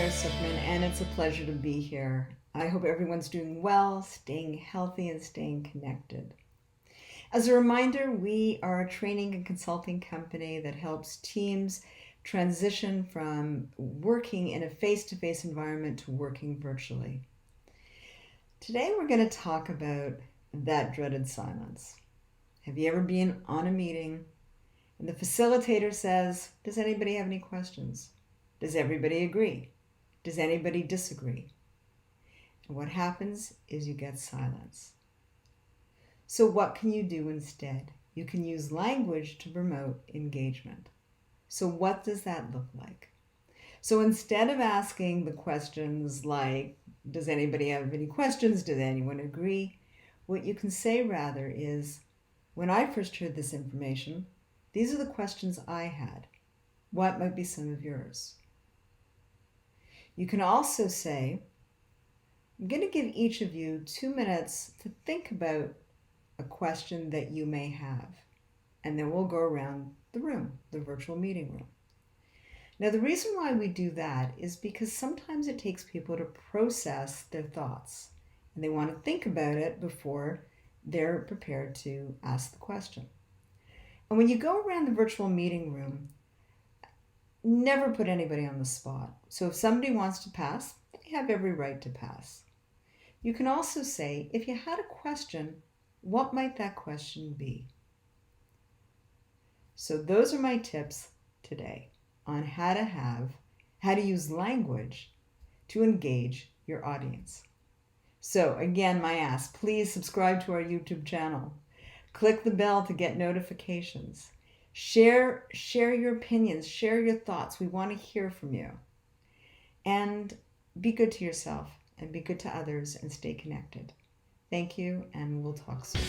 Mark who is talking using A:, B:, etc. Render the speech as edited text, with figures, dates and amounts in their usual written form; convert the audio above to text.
A: Claire Suckman, and it's a pleasure to be here. I hope everyone's doing well, staying healthy, and staying connected. As a reminder, we are a training and consulting company that helps teams transition from working in a face-to-face environment to working virtually. Today, we're going to talk about that dreaded silence. Have you ever been on a meeting and the facilitator says, "Does anybody have any questions? Does everybody agree? Does anybody disagree?" And what happens is you get silence. So what can you do instead? You can use language to promote engagement. So what does that look like? So instead of asking the questions like, "Does anybody have any questions? Does anyone agree?" What you can say rather is, "When I first heard this information, these are the questions I had. What might be some of yours?" You can also say, "I'm going to give each of you 2 minutes to think about a question that you may have." And then we'll go around the room, the virtual meeting room. Now, the reason why we do that is because sometimes it takes people to process their thoughts. And they want to think about it before they're prepared to ask the question. And when you go around the virtual meeting room, never put anybody on the spot. So if somebody wants to pass, they have every right to pass. You can also say, if you had a question, what might that question be? So those are my tips today on how to use language to engage your audience. So again, my ask, please subscribe to our YouTube channel. Click the bell to get notifications. Share your opinions, share your thoughts. We want to hear from you. And be good to yourself and be good to others and stay connected. Thank you, and we'll talk soon.